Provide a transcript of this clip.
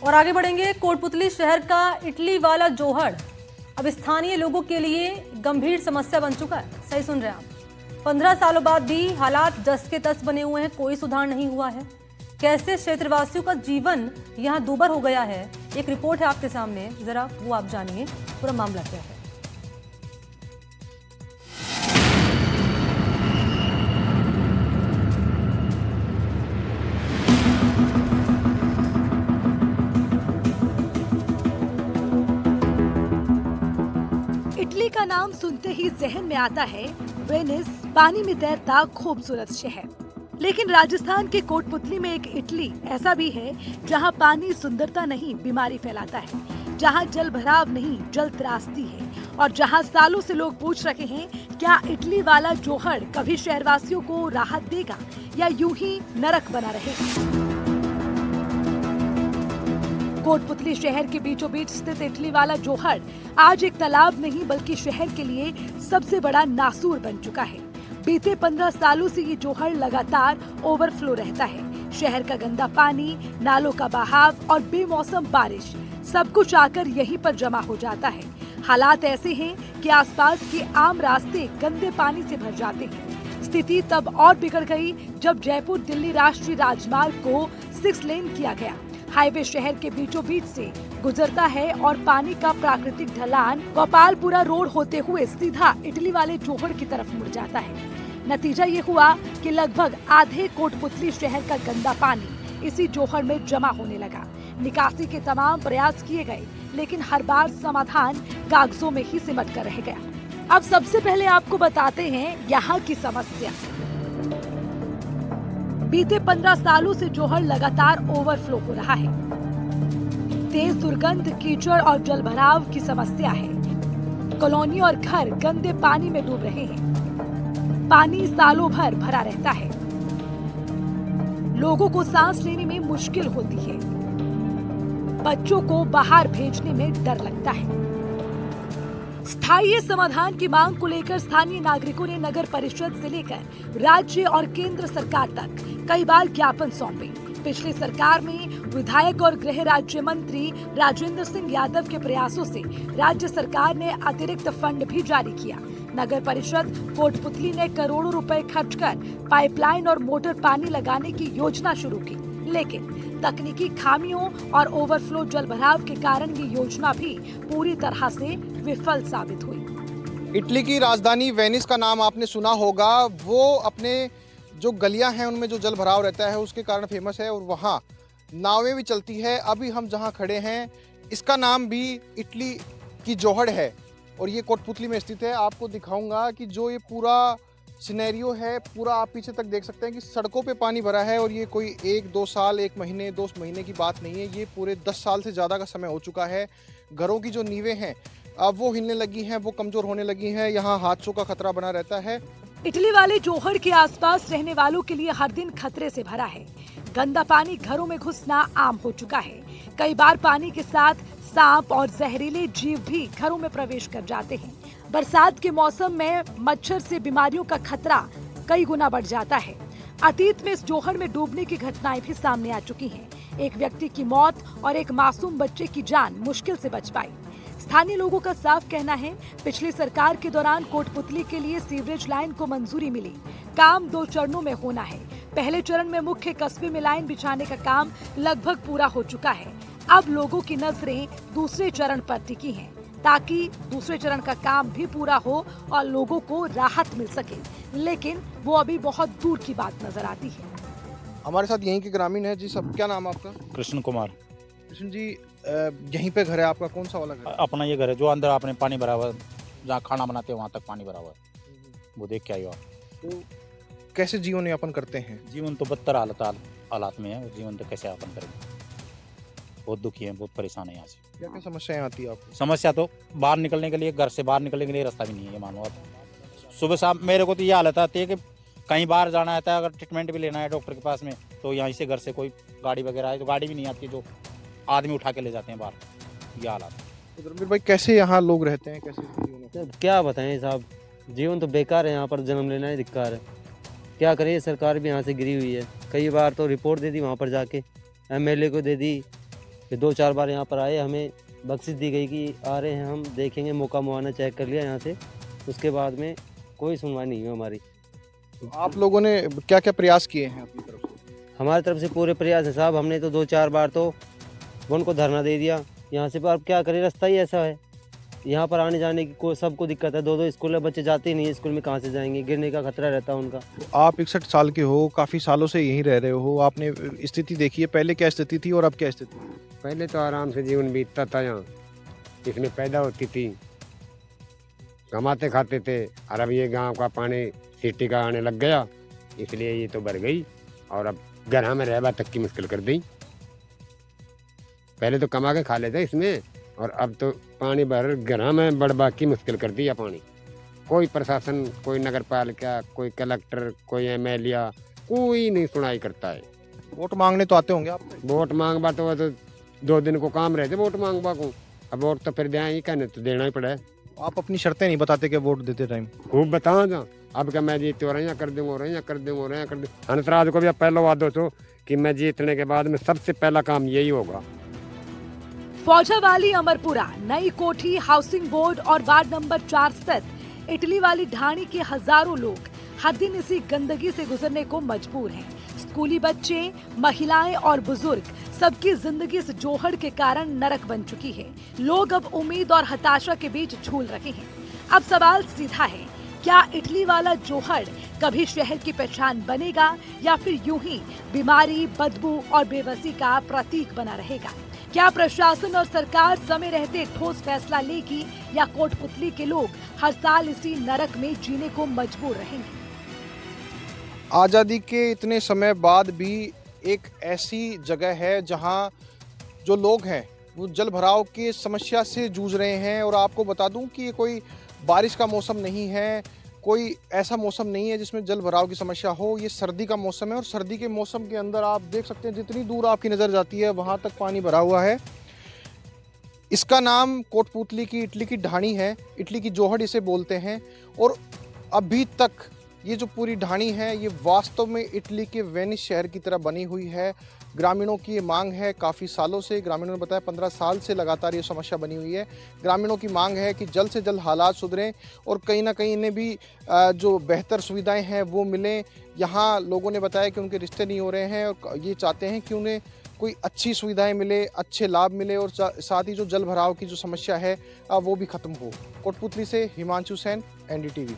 और आगे बढ़ेंगे। कोटपुतली शहर का इटली वाला जोहड़ अब स्थानीय लोगों के लिए गंभीर समस्या बन चुका है। सही सुन रहे हैं आप। 15 सालों बाद भी हालात जस के तस बने हुए हैं, कोई सुधार नहीं हुआ है। कैसे क्षेत्रवासियों का जीवन यहां दूभर हो गया है, एक रिपोर्ट है आपके सामने, जरा वो आप जानिए पूरा मामला क्या है। इटली का नाम सुनते ही जहन में आता है वेनिस, पानी में तैरता खूबसूरत शहर। लेकिन राजस्थान के कोटपुतली में एक इटली ऐसा भी है जहां पानी सुंदरता नहीं बीमारी फैलाता है, जहां जल भराव नहीं जल त्रासदी है, और जहां सालों से लोग पूछ रहे हैं क्या इटली वाला जोहड़ कभी शहरवासियों को राहत देगा या यूं ही नरक बना रहेगा। कोटपुतली शहर के बीचों बीच स्थित इटली वाला जोहड़ आज एक तालाब नहीं बल्कि शहर के लिए सबसे बड़ा नासूर बन चुका है। बीते 15 सालों से ये जोहड़ लगातार ओवरफ्लो रहता है। शहर का गंदा पानी, नालों का बहाव और बेमौसम बारिश सब कुछ आकर यहीं पर जमा हो जाता है। हालात ऐसे हैं कि आसपास के आम रास्ते गंदे पानी से भर जाते हैं। स्थिति तब और बिगड़ गई जब जयपुर दिल्ली राष्ट्रीय राजमार्ग को 6 लेन किया गया। हाईवे शहर के बीचों बीच से गुजरता है और पानी का प्राकृतिक ढलान गोपालपुरा रोड होते हुए सीधा इटली वाले जोहड़ की तरफ मुड़ जाता है। नतीजा ये हुआ कि लगभग आधे कोटपुतली शहर का गंदा पानी इसी जोहड़ में जमा होने लगा। निकासी के तमाम प्रयास किए गए, लेकिन हर बार समाधान कागजों में ही सिमट कर रह गया। अब सबसे पहले आपको बताते हैं यहाँ की समस्या। बीते 15 सालों से जोहड़ लगातार ओवरफ्लो हो रहा है। तेज दुर्गंध, कीचड़ और जलभराव की समस्या है। कॉलोनी और घर गंदे पानी में डूब रहे हैं। पानी सालों भर भरा रहता है। लोगों को सांस लेने में मुश्किल होती है। बच्चों को बाहर भेजने में डर लगता है। स्थायी समाधान की मांग को लेकर स्थानीय नागरिकों ने नगर परिषद से लेकर राज्य और केंद्र सरकार तक कई बार ज्ञापन सौंपे। पिछली सरकार में विधायक और गृह राज्य मंत्री राजेंद्र सिंह यादव के प्रयासों से राज्य सरकार ने अतिरिक्त फंड भी जारी किया। नगर परिषद कोटपुतली ने करोड़ों रुपए खर्च कर पाइपलाइन और मोटर पानी लगाने की योजना शुरू की, लेकिन तकनीकी खामियों और ओवरफ्लो जलभराव के कारण ये योजना भी पूरी तरह से विफल साबित हुई। इटली की राजधानी वेनिस का नाम आपने सुना होगा। वो अपने जो गलियां हैं उनमें जो जल भराव रहता है उसके कारण फेमस है, और वहाँ नावें भी चलती है। अभी हम जहाँ खड़े हैं इसका नाम भी इटली की जोहड़ है और ये कोटपुतली में स्थित है। आपको दिखाऊंगा कि जो ये पूरा सिनेरियो है, पूरा आप पीछे तक देख सकते हैं कि सड़कों पे पानी भरा है, और ये कोई 1-2 साल, 1 महीने, 2 महीने की बात नहीं है। ये पूरे 10 साल से ज़्यादा का समय हो चुका है। घरों की जो नींवें हैं अब वो हिलने लगी हैं, वो कमज़ोर होने लगी हैं। यहाँ हादसों का खतरा बना रहता है। इटली वाले जोहड़ के आसपास रहने वालों के लिए हर दिन खतरे से भरा है। गंदा पानी घरों में घुसना आम हो चुका है। कई बार पानी के साथ सांप और जहरीले जीव भी घरों में प्रवेश कर जाते हैं। बरसात के मौसम में मच्छर से बीमारियों का खतरा कई गुना बढ़ जाता है। अतीत में इस जोहड़ में डूबने की घटनाएं भी सामने आ चुकी हैं। एक व्यक्ति की मौत और एक मासूम बच्चे की जान मुश्किल से बच पाई। स्थानीय लोगों का साफ कहना है पिछली सरकार के दौरान कोटपुतली के लिए सीवरेज लाइन को मंजूरी मिली। काम 2 चरणों में होना है। पहले चरण में मुख्य कस्बे में लाइन बिछाने का काम लगभग पूरा हो चुका है। अब लोगों की नजरें दूसरे चरण पर टिकी हैं, ताकि दूसरे चरण का काम भी पूरा हो और लोगों को राहत मिल सके, लेकिन वो अभी बहुत दूर की बात नजर आती है। हमारे साथ यहीं के ग्रामीण है जी। सब क्या नाम आपका? कृष्ण कुमार। कृष्ण जी, यहीं पे घर है आपका? कौन सा वाला घर? अपना ये घर है जो अंदर आपने पानी भरा हुआ है, जहाँ खाना बनाते हैं वहाँ तक पानी भरा हुआ है। वो देख के आइए आप। तो कैसे जीवन यापन करते हैं? जीवन तो बदतर हालात में है। जीवन तो कैसे यापन करेंगे? बहुत दुखी है, बहुत परेशान है यहाँ से। क्या क्या समस्याएं आती है आपको? समस्या तो बाहर निकलने के लिए, घर से बाहर निकलने के लिए रास्ता भी नहीं है। ये मानो आप सुबह शाम मेरे को तो ये हालत आती है कि कहीं बाहर जाना रहता है, अगर ट्रीटमेंट भी लेना है डॉक्टर के पास में, तो यहाँ से घर से कोई गाड़ी वगैरह है तो गाड़ी भी नहीं आती, जो आदमी उठा के ले जाते हैं बाहर। ये हालात। तो धर्मवीर भाई, कैसे यहाँ लोग रहते हैं, कैसे जीवन? क्या बताएं साहब, जीवन तो बेकार है। यहाँ पर जन्म लेना ही धिक्कार है। क्या करें, सरकार भी यहाँ से गिरी हुई है। कई बार तो रिपोर्ट दे दी वहाँ पर जाके, एमएलए को दे दी, फिर 2-4 बार यहाँ पर आए, हमें बख्शिश दी गई कि आ रहे हैं, हम देखेंगे, मौका मुआवना चेक कर लिया यहाँ से। उसके बाद में कोई सुनवाई नहीं हुई हमारी। आप लोगों ने क्या क्या प्रयास किए हैं अपनी तरफ से? हमारी तरफ से पूरे प्रयास है साहब, हमने तो 2-4 बार तो उनको धरना दे दिया यहाँ से, पर अब क्या करें, रास्ता ही ऐसा है। यहाँ पर आने जाने की कोई सबको दिक्कत है, 2-2 स्कूल में बच्चे जाते ही नहीं है, स्कूल में कहाँ से जाएंगे, गिरने का खतरा रहता है उनका। आप 61 साल के हो, काफ़ी सालों से यहीं रह रहे हो, आपने स्थिति देखी है, पहले क्या स्थिति थी और अब क्या स्थिति है? पहले तो आराम से जीवन बीतता था यहाँ, इसमें पैदा होती थी, कमाते खाते थे। और अब ये गांव का पानी सिटी का आने लग गया, इसलिए ये तो बढ़ गई और अब घर में रहबा तक की मुश्किल कर दी। पहले तो कमा के खा लेते इसमें, और अब तो पानी भर घर में बढ़वा की मुश्किल कर दिया पानी। कोई प्रशासन, कोई नगर पालिका, कोई कलेक्टर, कोई एमएलए, कोई नहीं सुनाई करता है। वोट मांगने तो आते होंगे आप? वोट मांगवा तो 2 दिन को काम रहते वोट मांगवा को, अब वोट तो फिर दें ही, कहने तो देना ही पड़े। आप अपनी शर्तें नहीं बताते कि वोट देते टाइम? खूब बताओ जा, अब क्या मैं जीते हो रही कर दूंगा, हो रही कर दूंगा, हो रही कर दूंगा। हंसराज को भी अब पहला वादो तो कि मैं जीतने के बाद में सबसे पहला काम यही होगा। फौजावाली, अमरपुरा, नई कोठी, हाउसिंग बोर्ड और वार्ड नंबर 4 स्थित इटली वाली ढाणी के हजारों लोग हर दिन इसी गंदगी से गुजरने को मजबूर हैं। स्कूली बच्चे, महिलाएं और बुजुर्ग, सबकी जिंदगी इस जोहड़ के कारण नरक बन चुकी है। लोग अब उम्मीद और हताशा के बीच झूल रहे हैं। अब सवाल सीधा है, क्या इटली वाला जोहड़ कभी शहर की पहचान बनेगा या फिर यूं ही बीमारी, बदबू और बेबसी का प्रतीक बना रहेगा? क्या प्रशासन और सरकार समय रहते ठोस फैसला लेगी या कोटपुतली के लोग हर साल इसी नरक में जीने को मजबूर रहेंगे? आज़ादी के इतने समय बाद भी एक ऐसी जगह है जहां जो लोग हैं वो जल भराव की समस्या से जूझ रहे हैं। और आपको बता दूं कि ये कोई बारिश का मौसम नहीं है, कोई ऐसा मौसम नहीं है जिसमें जल भराव की समस्या हो। ये सर्दी का मौसम है और सर्दी के मौसम के अंदर आप देख सकते हैं जितनी दूर आपकी नज़र जाती है वहाँ तक पानी भरा हुआ है। इसका नाम कोटपुतली की इटली की ढाणी है, इटली की जोहड़ इसे बोलते हैं। और अभी तक ये जो पूरी ढाणी है ये वास्तव में इटली के वेनिस शहर की तरह बनी हुई है। ग्रामीणों की ये मांग है काफ़ी सालों से, ग्रामीणों ने बताया 15 साल से लगातार ये समस्या बनी हुई है। ग्रामीणों की मांग है कि जल्द से जल्द हालात सुधरें और कहीं ना कहीं इन्हें भी जो बेहतर सुविधाएं हैं वो मिलें। यहाँ लोगों ने बताया कि उनके रिश्ते नहीं हो रहे हैं और ये चाहते हैं कि उन्हें कोई अच्छी सुविधाएं मिले, अच्छे लाभ मिले और साथ ही जो जल भराव की जो समस्या है वो भी ख़त्म हो। कोटपुतली से हिमांशु सेन, NDTV।